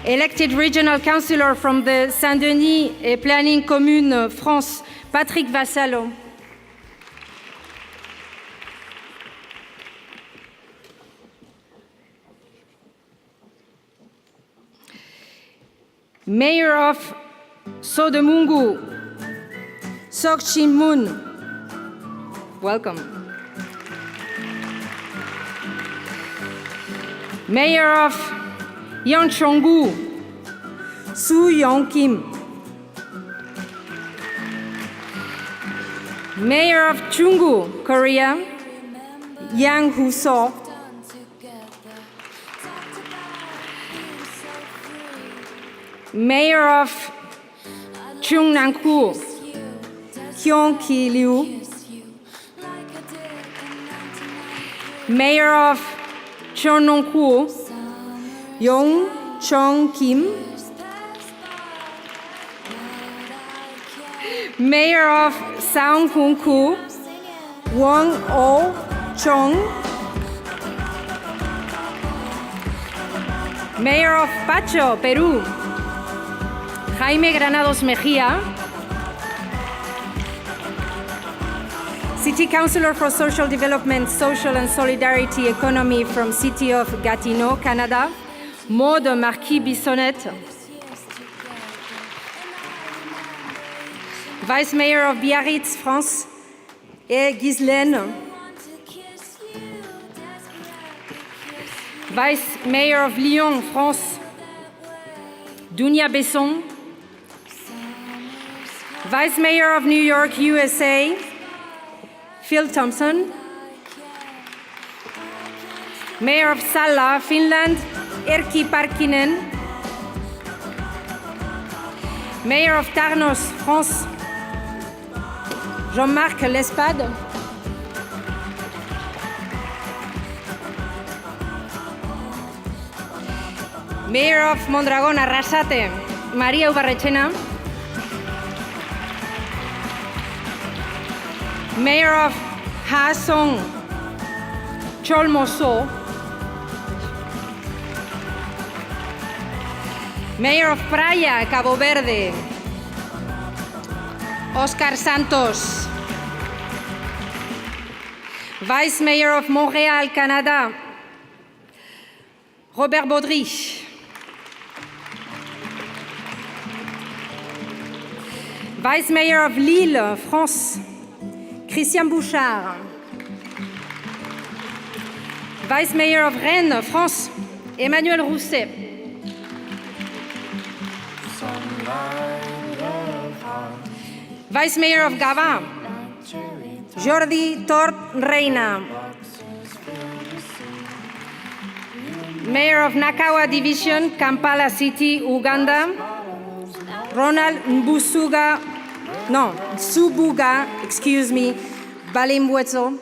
Elected Regional Councillor from the Saint-Denis et Planning Commune France, Patrick Vassallo. Mayor of Sodemungu, Sok Chin Moon. Welcome. Mayor of Yeoncheongu, Soo Young Kim. Mayor of Chungju, Korea, Yang Hoo-so. Mayor of Chungnam-gu, Kyung Ki-liu. Mayor of Cheongnam-gu, Yong Chong-kim. Mayor of Seonggung-gu, Won Oh-chong. Mayor of Pacho, Peru, Jaime Granados Mejía. City Councillor for Social Development, Social and Solidarity Economy from City of Gatineau, Canada, Maude Marquis-Bissonnette. Vice Mayor of Biarritz, France, et Ghislaine. Vice Mayor of Lyon, France, Dounia Besson. Vice Mayor of New York, USA, Phil Thompson. Mayor of Salla, Finland, Erkki Parkkinen. Mayor of Tarnos, France, Jean-Marc Lespade. Mayor of Mondragón, Arrasate, María Ubarrechena. Mayor of Ha Song, Chol Moso. Mayor of Praia, Cabo Verde, Oscar Santos. Vice Mayor of Montréal, Canada, Robert Baudry. Vice Mayor of Lille, France, Christian Bouchard. Vice Mayor of Rennes, France, Emmanuel Rousset. Vice Mayor of Gavin, Jordi Tort Reina. Mayor of Nakawa Division, Kampala City, Uganda, Ronald Subuga, Balimbuetso.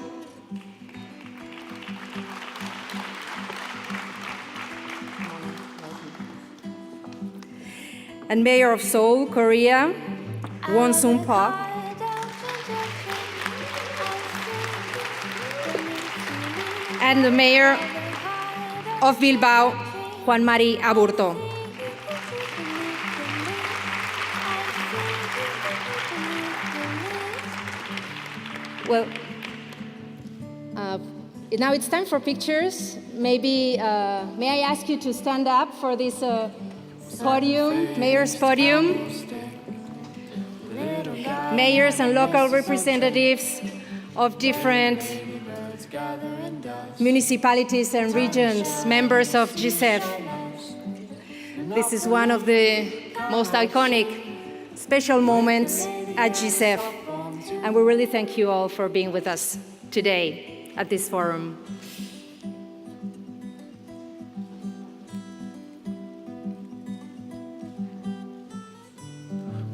And Mayor of Seoul, Korea, Won Sung-pa. And the Mayor of Bilbao, Juan Mari Aburto. Well, now it's time for pictures. Maybe, may I ask you to stand up for this podium, Mayor's podium. Mayors and local representatives of different municipalities and regions, members of GICEF. This is one of the most iconic, special moments at GICEF. And we really thank you all for being with us today at this forum.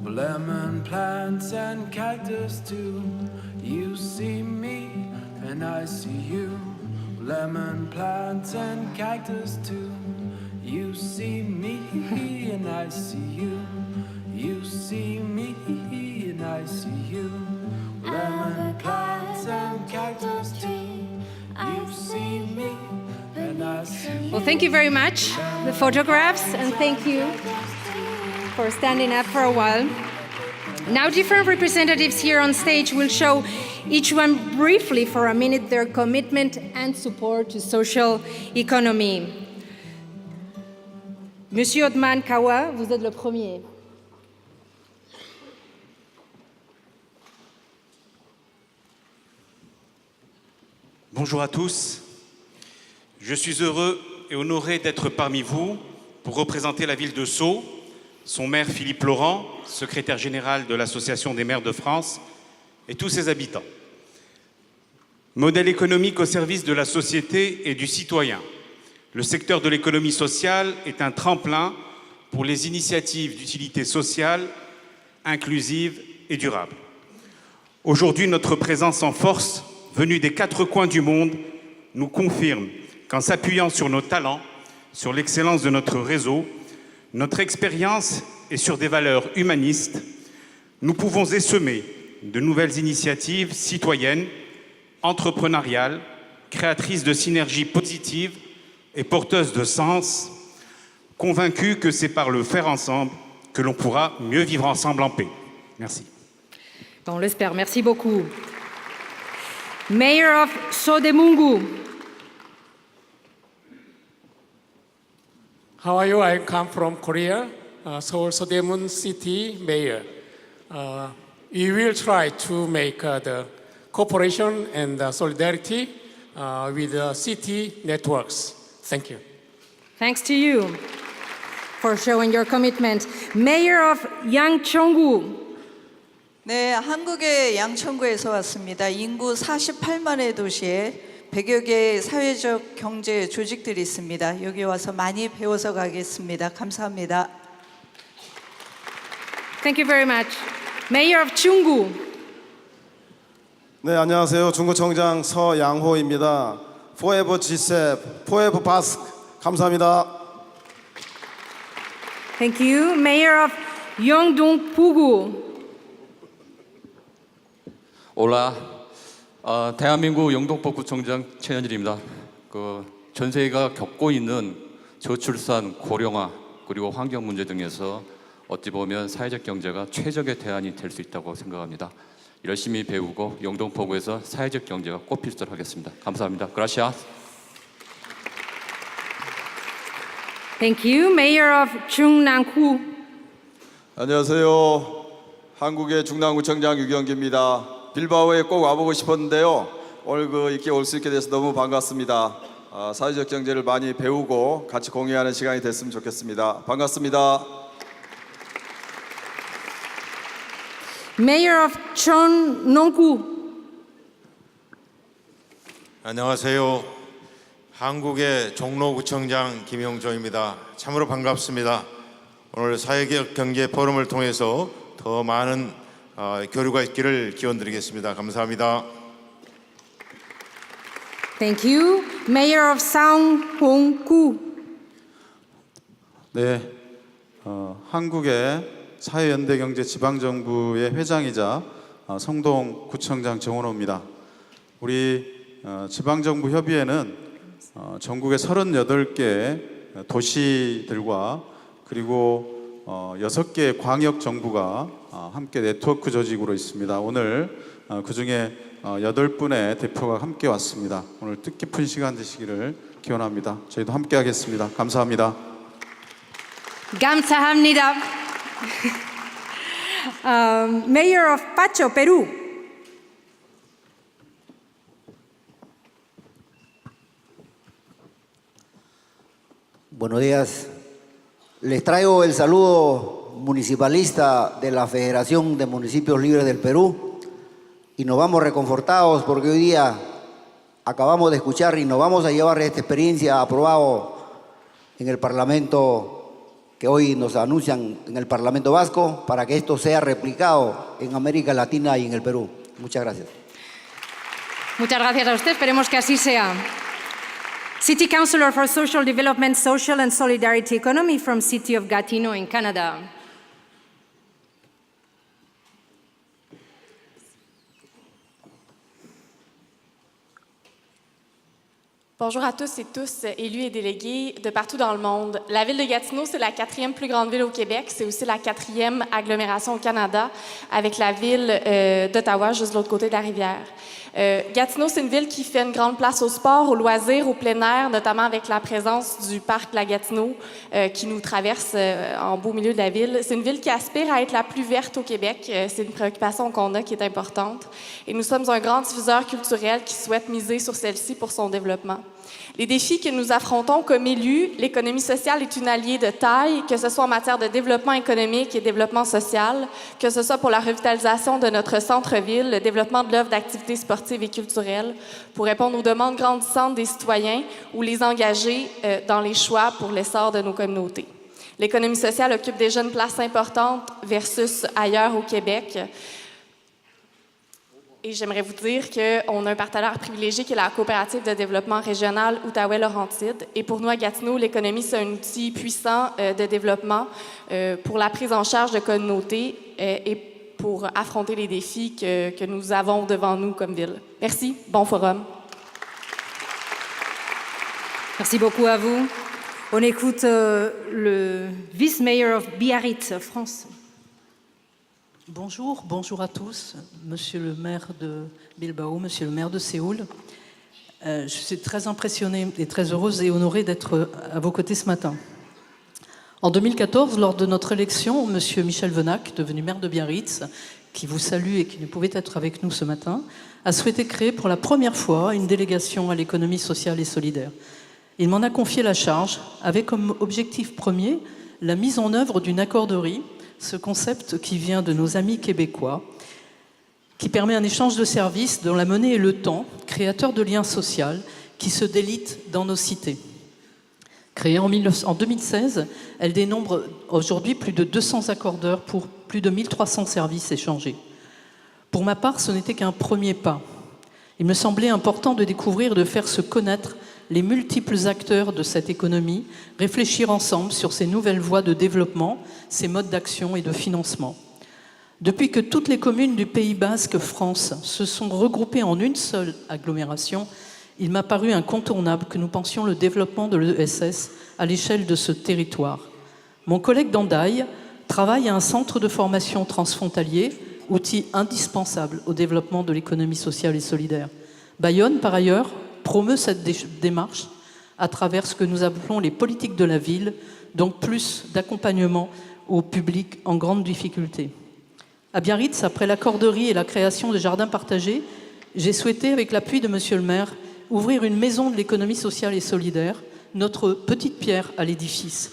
Lemon plants and cactus too. You see me and I see you. Lemon plants and cactus too. You see me and I see you. You see me and I see you. Lemon plants and cactus too. You see me and I see you. Well, thank you very much. the photographs, and thank you for standing up for a while. Now different representatives here on stage will show each one briefly for a minute their commitment and support to social economy. Monsieur Othman Kawa, vous êtes le premier. Bonjour à tous. Je suis heureux et honoré d'être parmi vous pour représenter la ville de Sceaux, son maire Philippe Laurent, secrétaire général de l'Association des maires de France, et tous ses habitants. Modèle économique au service de la société et du citoyen, le secteur de l'économie sociale est un tremplin pour les initiatives d'utilité sociale, inclusive et durable. Aujourd'hui, notre présence en force, venue des 4 coins du monde, nous confirme qu'en s'appuyant sur nos talents, sur l'excellence de notre réseau, notre expérience et sur des valeurs humanistes, nous pouvons essaimer de nouvelles initiatives citoyennes, entrepreneuriales, créatrices de synergies positives et porteuses de sens, convaincus que c'est par le faire ensemble que l'on pourra mieux vivre ensemble en paix. Merci. On l'espère, merci beaucoup. Mayor of Sodemungu. How are you? I come from Korea, Seoul Sodaemun City Mayor. We will try to make the cooperation and solidarity with the city networks. Thank you. Thanks to you for showing your commitment. Mayor of Yangcheongu. 네, 한국의 양천구에서 왔습니다. 인구 48만의 도시에 100여 개의 사회적 경제 조직들이 있습니다. 여기 와서 많이 배워서 가겠습니다. 감사합니다. Thank you very much. Mayor of Chunggu. 네, 안녕하세요. 중구청장 서양호입니다. Forever G7, Forever Basque. 감사합니다. Thank you. Mayor of Yeongdong-pugu. 올라, 대한민국 영동포구청장 최현일입니다. 전 세계가 겪고 있는 저출산, 고령화, 그리고 환경 문제 등에서 어찌 보면 사회적 경제가 최적의 대안이 될 수 있다고 생각합니다. 열심히 배우고 영동포구에서 사회적 경제가 꽃필도록 하겠습니다. 감사합니다. Gracias. Thank you. Mayor of Chungnang-gu. 안녕하세요. 한국의 중랑구청장 유경기입니다. 빌바오에 꼭 와보고 싶었는데요. 오늘 이렇게 올 수 있게 돼서 너무 반갑습니다. 사회적 경제를 많이 배우고 같이 공유하는 시간이 됐으면 좋겠습니다. 반갑습니다. Mayor of Cheonnong-gu. 안녕하세요. 한국의 종로구청장 김용조입니다. 참으로 반갑습니다. 오늘 사회개혁 경제 포럼을 통해서 더 많은 교류가 있기를 기원드리겠습니다. 감사합니다. Thank you. Mayor of Sangwon-gu. 네, 한국의 사회연대경제 지방정부의 회장이자 성동구청장 정원호입니다. 우리 지방정부 협의회는 전국의 38개 도시들과 그리고 6개의 광역정부가 함께 네트워크 조직으로 있습니다. 오늘 그중에 8분의 대표가 함께 왔습니다. 오늘 뜻깊은 시간 되시기를 기원합니다. 저희도 함께 하겠습니다. 감사합니다. 감사합니다. Mayor of Pacho, Perú. Buenos días. Les traigo el saludo municipalista de la Federación de Municipios Libres del Perú y nos vamos reconfortados porque hoy día acabamos de escuchar y nos vamos a llevar esta experiencia aprobado en el Parlamento que hoy nos anuncian en el Parlamento Vasco para que esto sea replicado en América Latina y en el Perú. Muchas gracias. Muchas gracias a usted. Esperemos que así sea. City Councillor for Social Development, Social and Solidarity Economy from City of Gatineau in Canada. Bonjour à tous et tous, élus et délégués de partout dans le monde. La ville de Gatineau, c'est la 4e plus grande ville au Québec. C'est aussi la 4e agglomération au Canada, avec la ville d'Ottawa, juste de l'autre côté de la rivière. Gatineau, c'est une ville qui fait une grande place au sport, aux loisirs, au plein air, notamment avec la présence du parc La Gatineau qui nous traverse en beau milieu de la ville. C'est une ville qui aspire à être la plus verte au Québec. C'est une préoccupation qu'on a qui est importante. Et nous sommes un grand diffuseur culturel qui souhaite miser sur celle-ci pour son développement. Les défis que nous affrontons comme élus, l'économie sociale est une alliée de taille, que ce soit en matière de développement économique et développement social, que ce soit pour la revitalisation de notre centre-ville, le développement de l'offre d'activités sportives et culturelles, pour répondre aux demandes grandissantes des citoyens ou les engager dans les choix pour l'essor de nos communautés. L'économie sociale occupe déjà une place importante versus ailleurs au Québec. Et j'aimerais vous dire qu'on a un partenaire privilégié qui est la coopérative de développement régional Outaouais-Laurentides. Et pour nous, à Gatineau, l'économie, c'est un outil puissant de développement pour la prise en charge de communautés et pour affronter les défis que nous avons devant nous comme ville. Merci. Bon forum. Merci beaucoup à vous. On écoute le vice-mayor de Biarritz, France. Bonjour à tous, monsieur le maire de Bilbao, monsieur le maire de Séoul. Je suis très impressionnée et très heureuse et honorée d'être à vos côtés ce matin. En 2014, lors de notre élection, monsieur Michel Venac, devenu maire de Biarritz, qui vous salue et qui ne pouvait être avec nous ce matin, a souhaité créer pour la première fois une délégation à l'économie sociale et solidaire. Il m'en a confié la charge, avec comme objectif premier la mise en œuvre d'une accorderie, ce concept qui vient de nos amis québécois, qui permet un échange de services dont la monnaie est le temps, créateur de liens sociaux qui se délitent dans nos cités. Créée en 2016, elle dénombre aujourd'hui plus de 200 accordeurs pour plus de 1300 services échangés. Pour ma part, ce n'était qu'un premier pas. Il me semblait important de découvrir et de faire se connaître les multiples acteurs de cette économie, réfléchir ensemble sur ces nouvelles voies de développement, ces modes d'action et de financement. Depuis que toutes les communes du Pays Basque France se sont regroupées en une seule agglomération, il m'a paru incontournable que nous pensions le développement de l'ESS à l'échelle de ce territoire. Mon collègue d'Andaille travaille à un centre de formation transfrontalier, outil indispensable au développement de l'économie sociale et solidaire. Bayonne, par ailleurs, promeut cette démarche à travers ce que nous appelons les politiques de la ville, donc plus d'accompagnement au public en grande difficulté. À Biarritz, après l'accorderie et la création de jardins partagés, j'ai souhaité, avec l'appui de monsieur le maire, ouvrir une maison de l'économie sociale et solidaire, notre petite pierre à l'édifice.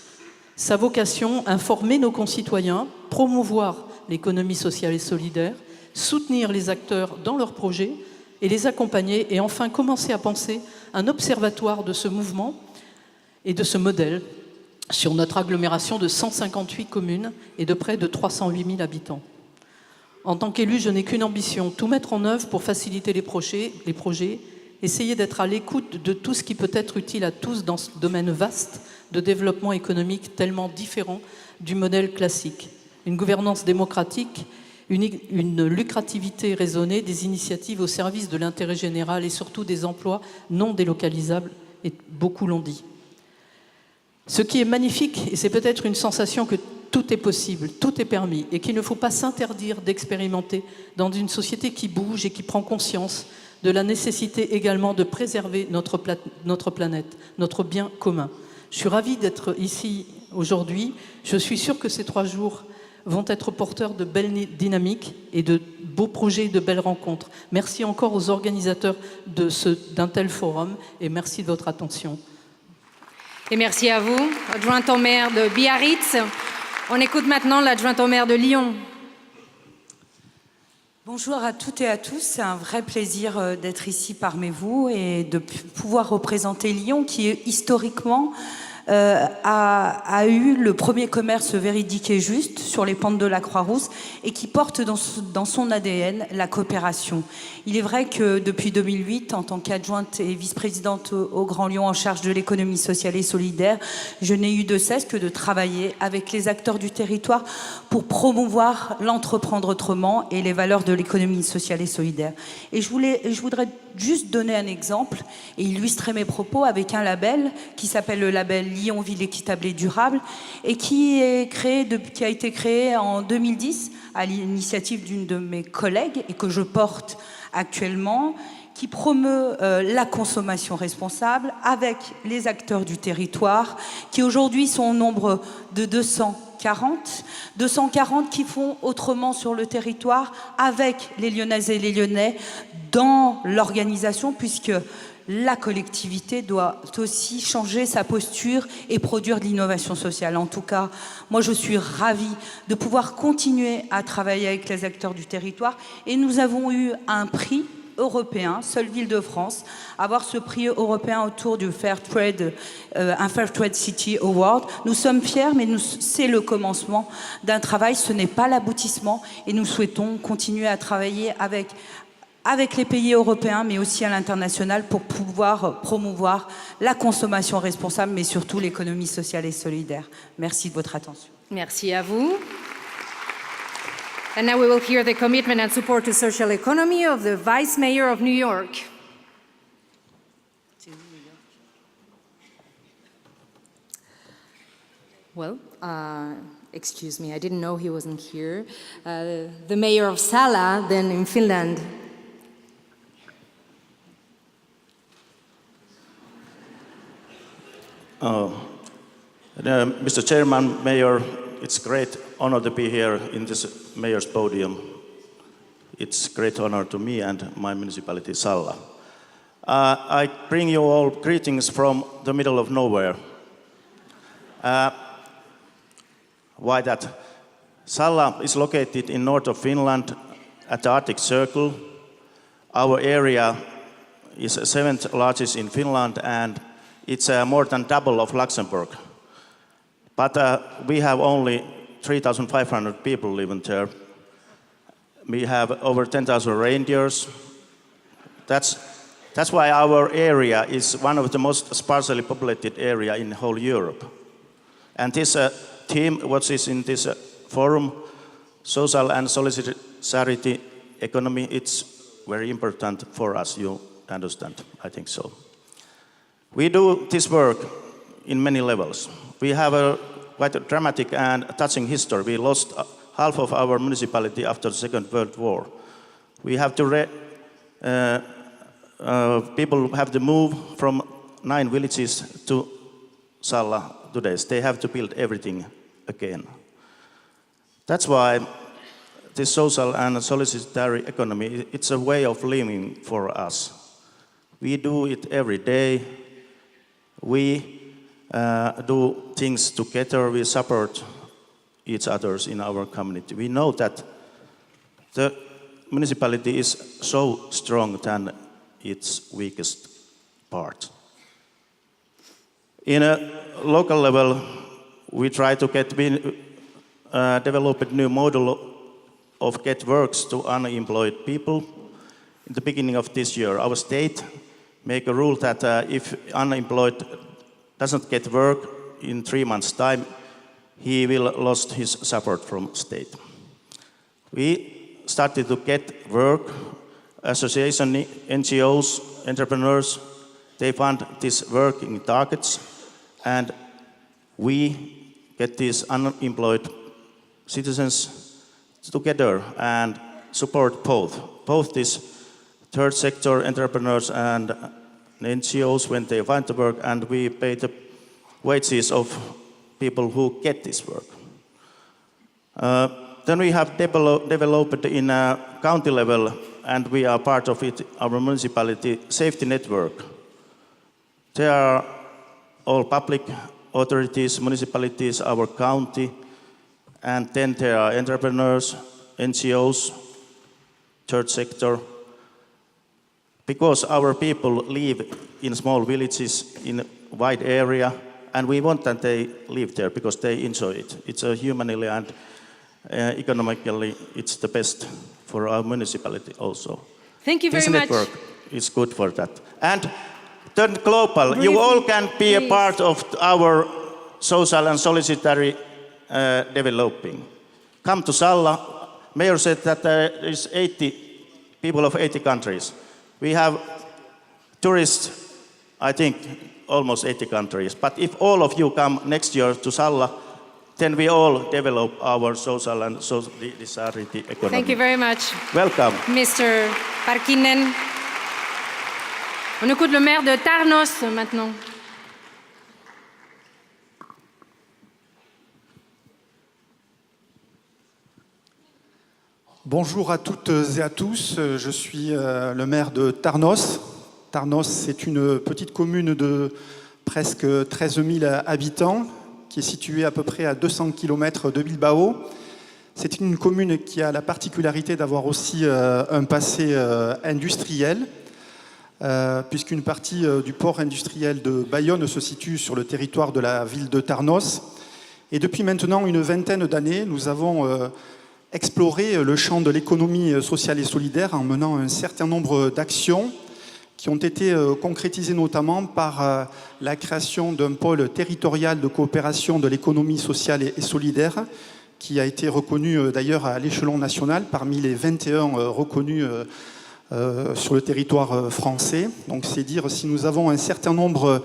Sa vocation, informer nos concitoyens, promouvoir l'économie sociale et solidaire, soutenir les acteurs dans leurs projets et les accompagner, et enfin commencer à penser un observatoire de ce mouvement et de ce modèle sur notre agglomération de 158 communes et de près de 308 000 habitants. En tant qu'élu, je n'ai qu'une ambition, tout mettre en œuvre pour faciliter les projets, essayer d'être à l'écoute de tout ce qui peut être utile à tous dans ce domaine vaste de développement économique tellement différent du modèle classique. Une gouvernance démocratique, une lucrativité raisonnée, des initiatives au service de l'intérêt général et surtout des emplois non délocalisables, et beaucoup l'ont dit. Ce qui est magnifique, et c'est peut-être une sensation que tout est possible, tout est permis, et qu'il ne faut pas s'interdire d'expérimenter dans une société qui bouge et qui prend conscience de la nécessité également de préserver notre planète, notre bien commun. Je suis ravie d'être ici aujourd'hui. Je suis sûre que ces 3 jours vont être porteurs de belles dynamiques et de beaux projets et de belles rencontres. Merci encore aux organisateurs d'un tel forum et merci de votre attention. Et merci à vous, adjointe au maire de Biarritz. On écoute maintenant l'adjointe au maire de Lyon. Bonjour à toutes et à tous, c'est un vrai plaisir d'être ici parmi vous et de pouvoir représenter Lyon qui historiquement a eu le premier commerce véridique et juste sur les pentes de la Croix-Rousse et qui porte dans son ADN la coopération. Il est vrai que depuis 2008, en tant qu'adjointe et vice-présidente au Grand Lyon en charge de l'économie sociale et solidaire, je n'ai eu de cesse que de travailler avec les acteurs du territoire pour promouvoir l'entreprendre autrement et les valeurs de l'économie sociale et solidaire. Et je voudrais juste donner un exemple et illustrer mes propos avec un label qui s'appelle le label Lyon Ville équitable et durable et qui a été créé en 2010 à l'initiative d'une de mes collègues et que je porte actuellement, qui promeut la consommation responsable avec les acteurs du territoire, qui aujourd'hui sont au nombre de 240 qui font autrement sur le territoire avec les Lyonnaises et les Lyonnais dans l'organisation, puisque la collectivité doit aussi changer sa posture et produire de l'innovation sociale. En tout cas, moi je suis ravie de pouvoir continuer à travailler avec les acteurs du territoire et nous avons eu un prix européen, seule ville de France, avoir ce prix européen autour du Fair Trade, un Fair Trade City Award. Nous sommes fiers, mais c'est le commencement d'un travail, ce n'est pas l'aboutissement, et nous souhaitons continuer à travailler avec les pays européens, mais aussi à l'international, pour pouvoir promouvoir la consommation responsable, mais surtout l'économie sociale et solidaire. Merci de votre attention. Merci à vous. And now we will hear the commitment and support to social economy of the Vice Mayor of New York. Well, excuse me, I didn't know he wasn't here. The mayor of Sala, then in Finland. Mr. Chairman, Mayor, it's a great honor to be here in this mayor's podium. It's a great honor to me and my municipality, Salla. I bring you all greetings from the middle of nowhere. Why that? Salla is located in north of Finland at the Arctic Circle. Our area is the 7th largest in Finland, and it's more than double of Luxembourg. But we have only 3,500 people living there. We have over 10,000 reindeers. That's why our area is one of the most sparsely populated area in whole Europe. And this theme, what is in this forum, social and solidarity economy, it's very important for us, you understand, I think so. We do this work in many levels. We have a quite a dramatic and touching history. We lost half of our municipality after the Second World War. We have to people have to move from 9 villages to Salla today. They have to build everything again. That's why this social and solidarity economy, it's a way of living for us. We do it every day. We do things together, we support each other in our community. We know that the municipality is so strong than its weakest part. In a local level, we try to develop a new model of get works to unemployed people. In the beginning of this year, our state make a rule that if unemployed doesn't get work in 3 months' time, he will lose his support from state. We started to get work, association, NGOs, entrepreneurs, they fund this work in targets, and we get these unemployed citizens together and support both this third sector entrepreneurs and NGOs when they find the work, and we pay the wages of people who get this work. Then we have developed in a county level, and we are part of it, our municipality safety network. There are all public authorities, municipalities, our county, and then there are entrepreneurs, NGOs, third sector. Because our people live in small villages in a wide area, and we want that they live there because they enjoy it. It's a humanly and economically, it's the best for our municipality also. Thank you very this much. This network is good for that. And then global, you all can be a part of our social and solidarity developing. Come to Salla. Mayor said that there is 80 people of 80 countries. We have tourists, I think, almost 80 countries. But if all of you come next year to Salla, then we all develop our social and solidarity economy. Thank you very much. Welcome. Mr. Parkkinen. On écoute le maire de Tarnos maintenant. Bonjour à toutes et à tous, je suis le maire de Tarnos. Tarnos, c'est une petite commune de presque 13 000 habitants qui est située à peu près à 200 km de Bilbao. C'est une commune qui a la particularité d'avoir aussi un passé industriel, puisqu'une partie du port industriel de Bayonne se situe sur le territoire de la ville de Tarnos. Et depuis maintenant une vingtaine d'années, nous avons exploré le champ de l'économie sociale et solidaire en menant un certain nombre d'actions qui ont été concrétisées notamment par la création d'un pôle territorial de coopération de l'économie sociale et solidaire qui a été reconnu d'ailleurs à l'échelon national parmi les 21 reconnus sur le territoire français. Donc c'est dire si nous avons un certain nombre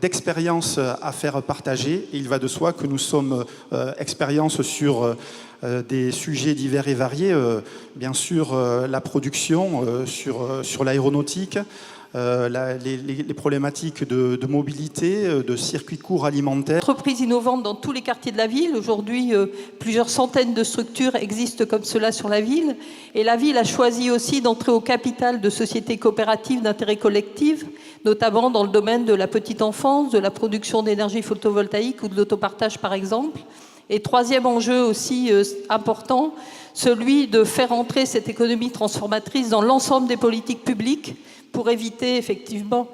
d'expériences à faire partager. Et il va de soi que nous sommes expériences sur des sujets divers et variés, bien sûr la production, sur l'aéronautique, les problématiques de mobilité, de circuits courts alimentaires. Entreprises innovantes dans tous les quartiers de la ville. Aujourd'hui, plusieurs centaines de structures existent comme cela sur la ville. Et la ville a choisi aussi d'entrer au capital de sociétés coopératives d'intérêt collectif, notamment dans le domaine de la petite enfance, de la production d'énergie photovoltaïque ou de l'autopartage par exemple. Et troisième enjeu aussi important, celui de faire entrer cette économie transformatrice dans l'ensemble des politiques publiques pour éviter effectivement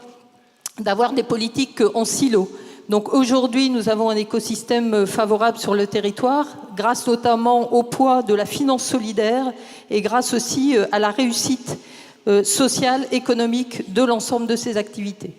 d'avoir des politiques en silo. Donc aujourd'hui, nous avons un écosystème favorable sur le territoire, grâce notamment au poids de la finance solidaire et grâce aussi à la réussite sociale, économique de l'ensemble de ces activités.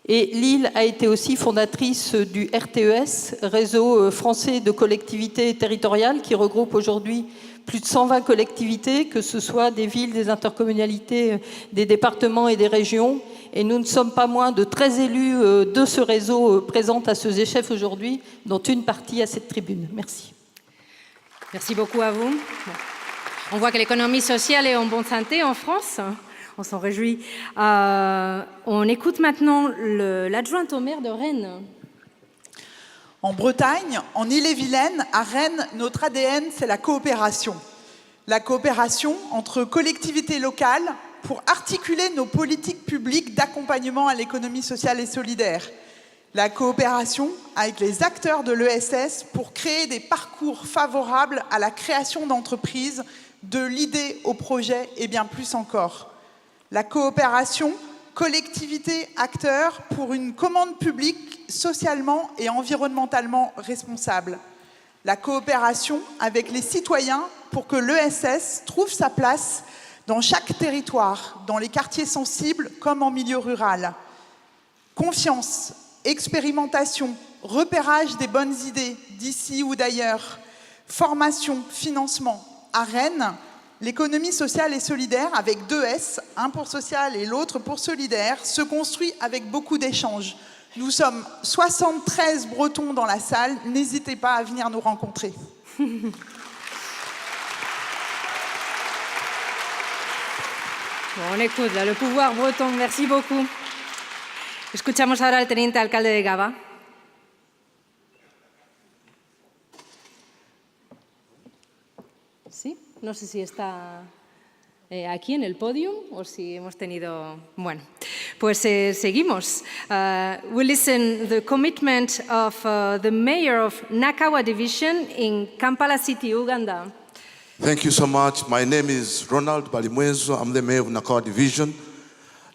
Et Lille a été aussi fondatrice du RTES, Réseau français de collectivités territoriales, qui regroupe aujourd'hui plus de 120 collectivités, que ce soit des villes, des intercommunalités, des départements et des régions. Et nous ne sommes pas moins de 13 élus de ce réseau présents à ce chef aujourd'hui, dont une partie à cette tribune. Merci. Merci beaucoup à vous. On voit que l'économie sociale est en bonne santé en France. On s'en réjouit. On écoute maintenant l'adjointe au maire de Rennes. En Bretagne, en Ille-et-Vilaine, à Rennes, notre ADN, c'est la coopération. La coopération entre collectivités locales pour articuler nos politiques publiques d'accompagnement à l'économie sociale et solidaire. La coopération avec les acteurs de l'ESS pour créer des parcours favorables à la création d'entreprises, de l'idée au projet et bien plus encore. La coopération, collectivité, acteurs pour une commande publique socialement et environnementalement responsable. La coopération avec les citoyens pour que l'ESS trouve sa place dans chaque territoire, dans les quartiers sensibles comme en milieu rural. Confiance, expérimentation, repérage des bonnes idées d'ici ou d'ailleurs, formation, financement. À Rennes, l'économie sociale et solidaire, avec 2 S, un pour social et l'autre pour solidaire, se construit avec beaucoup d'échanges. Nous sommes 73 Bretons dans la salle, n'hésitez pas à venir nous rencontrer. On écoute là, le pouvoir breton, merci beaucoup. Escuchamos ahora al teniente alcalde de Gaba. Sí, no sé si está aquí en el podio o si hemos tenido... Bueno, pues seguimos. We listen the commitment of the mayor of Nakawa Division in Kampala City, Uganda. Thank you so much. My name is Ronald Balimwezo. I'm the mayor of Nakawa Division.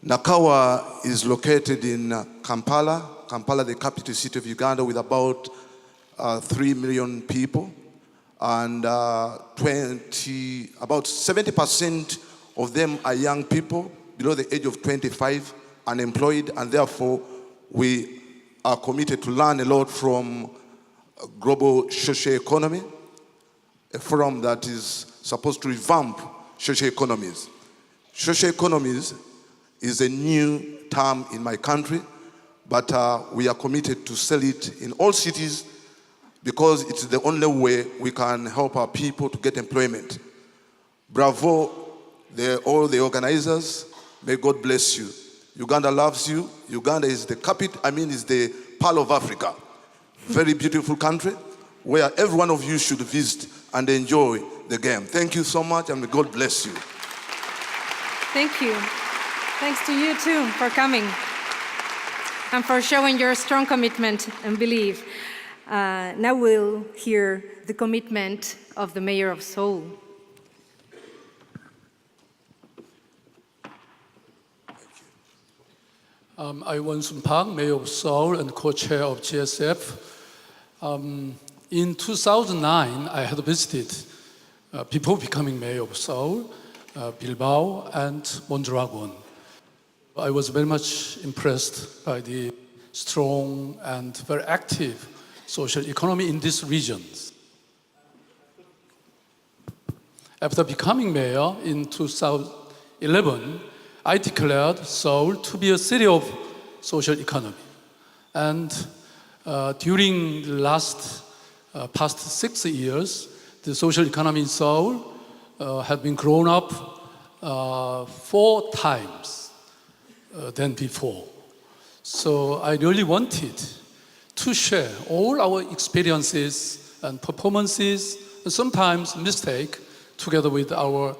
Nakawa is located in Kampala. Kampala, the capital city of Uganda, with about 3 million people. And about 70% of them are young people below the age of 25, unemployed, and therefore we are committed to learn a lot from global social economy, a forum that is supposed to revamp social economies. Social economies is a new term in my country, but we are committed to sell it in all cities because it's the only way we can help our people to get employment. Bravo, all the organizers. May God bless you. Uganda loves you. Uganda is the capital, is the pearl of Africa. Very beautiful country where every one of you should visit and enjoy the game. Thank you so much, and may God bless you. Thank you. Thanks to you too for coming and for showing your strong commitment and belief. Now we'll hear the commitment of the Mayor of Seoul. I'm Won-Sun Park, Mayor of Seoul and co-chair of GSF. In 2009, I had visited before becoming Mayor of Seoul, Bilbao and Mondragon. I was very much impressed by the strong and very active social economy in these regions. After becoming mayor in 2011, I declared Seoul to be a city of social economy. And during the past 6 years, the social economy in Seoul has been grown up 4 times than before. So I really wanted to share all our experiences and performances, and sometimes mistakes, together with our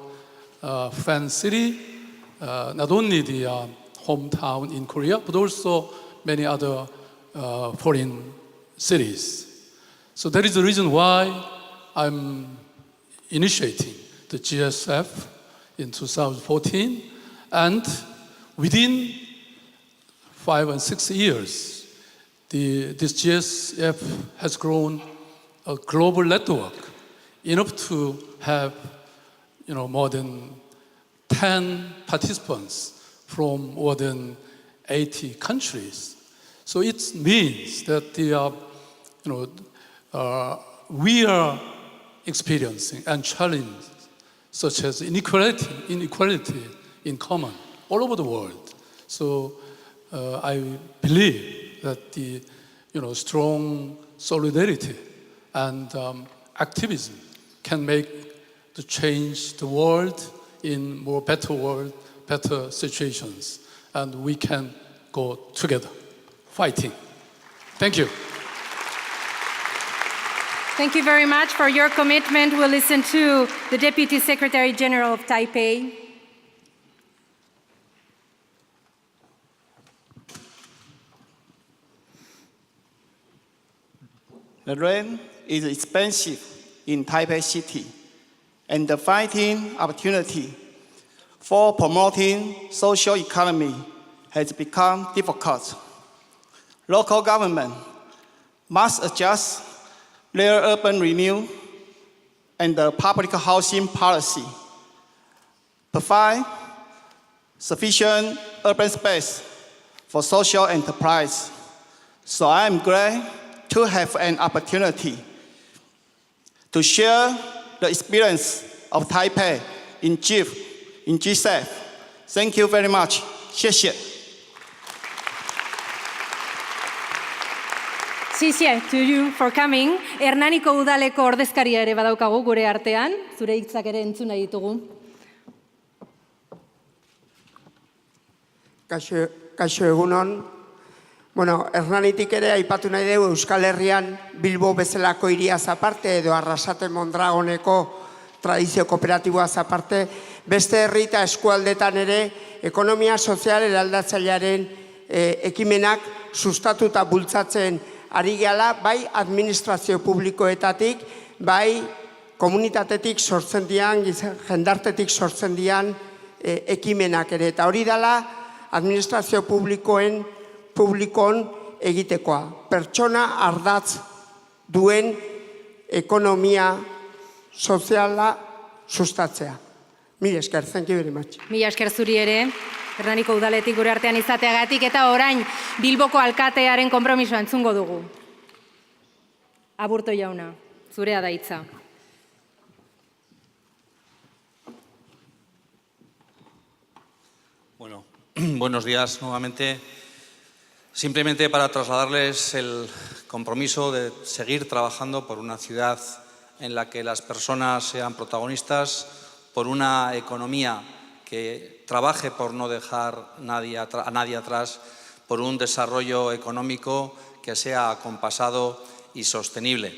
fan city, not only the hometown in Korea, but also many other foreign cities. So that is the reason why I'm initiating the GSF in 2014, and within 5 and 6 years, this GSF has grown a global network enough to have more than 10 participants from more than 80 countries. So it means that we are experiencing and challenges such as inequality in common all over the world. So I believe that the strong solidarity and activism can make the change the world in more better world, better situations, and we can go together, fighting. Thank you. Thank you very much for your commitment. We'll listen to the Deputy Secretary General of Taipei. The rent is expensive in Taipei City, and the fighting opportunity for promoting social economy has become difficult. Local government must adjust their urban renewal and the public housing policy, provide sufficient urban space for social enterprise. So I am glad to have an opportunity to share the experience of Taipei in GSF. Thank you very much. 谢谢。Xixie to you for coming. Hernaniko udaleko ordezkaria ere badaukagu gure artean. Zure hitzak ere entzun nahi ditugu. Kaixo egunon. Hernanitik ere aipatu nahi dugu Euskal Herrian Bilbo bezalako hiriaz aparte edo Arrasate Mondragoneko tradizio kooperatiboaz aparte, beste herri eta eskualdetan ere ekonomia sozial eraldatzailearen ekimenak sustatu eta bultzatzen ari gehala, bai administrazio publikoetatik, bai komunitatetik sortzen dian, jendartetik sortzen dian ekimenak ere. Eta hori dela administrazio publikon egitekoa. Pertsona ardatz duen ekonomia soziala sustatzea. Mila esker, thank you very much. Mila esker zuri ere, Hernaniko udaletik gure artean izateagatik, eta orain Bilboko alkatearen konpromisoa entzungo dugu. Aburto jauna, zurea da hitza. Buenos días nuevamente. Simplemente para trasladarles el compromiso de seguir trabajando por una ciudad en la que las personas sean protagonistas, por una economía que trabaje por no dejar a nadie atrás, por un desarrollo económico que sea acompasado y sostenible.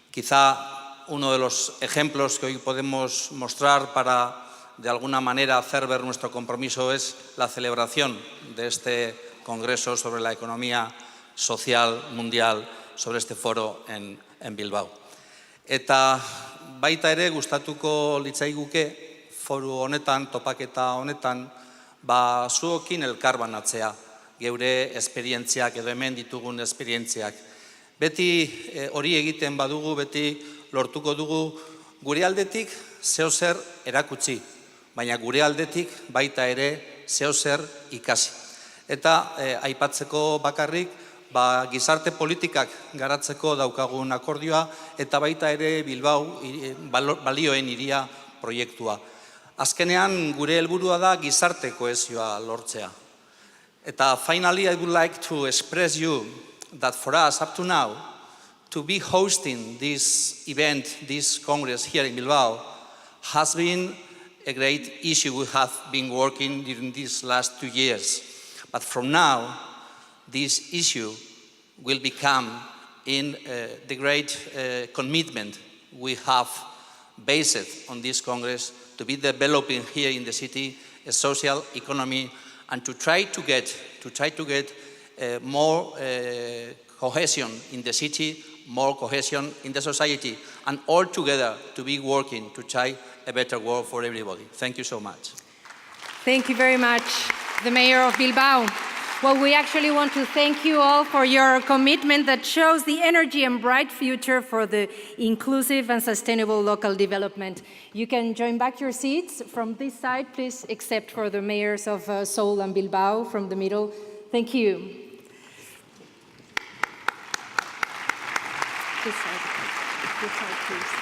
Quizá uno de los ejemplos que hoy podemos mostrar para, de alguna manera, hacer ver nuestro compromiso es la celebración de este Congreso sobre la economía social mundial, sobre este foro en Bilbao. Eta baita ere gustatuko litzaiguke foru honetan, topaketa honetan, zuokin elkarbanatzea, geure esperientziak edo hemen ditugun esperientziak. Beti hori egiten badugu, beti lortuko dugu gure aldetik zeozer erakutsi, baina gure aldetik baita ere zeozer ikasi. Eta aipatzeko bakarrik, gizarte politikak garatzeko daukagun akordioa eta baita ere Bilbao balioen hiria proiektua. Azkenean gure helburua da gizarte kohesioa lortzea. Eta finally I would like to express you that for us up to now to be hosting this event, this Congress here in Bilbao has been a great issue we have been working during these last 2 years. But from now, this issue will become in the great commitment we have based on this Congress to be developing here in the city a social economy and to try to get more cohesion in the city, more cohesion in the society, and all together to be working to try a better world for everybody. Thank you so much. Thank you very much, the Mayor of Bilbao. Well, we actually want to thank you all for your commitment that shows the energy and bright future for the inclusive and sustainable local development. You can join back your seats from this side, please, except for the mayors of Seoul and Bilbao from the middle. Thank you. This side, please.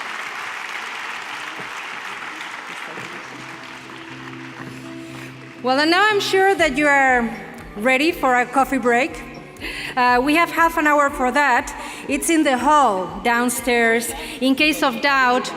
Well, and now I'm sure that you are ready for a coffee break. We have half an hour for that. It's in the hall downstairs. In case of doubt,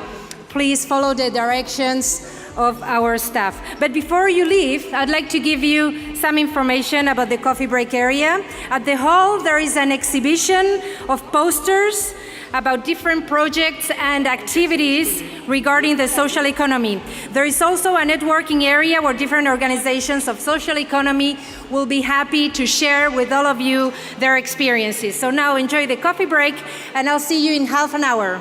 please follow the directions of our staff. But before you leave, I'd like to give you some information about the coffee break area. At the hall, there is an exhibition of posters about different projects and activities regarding the social economy. There is also a networking area where different organizations of social economy will be happy to share with all of you their experiences. So now enjoy the coffee break, and I'll see you in half an hour.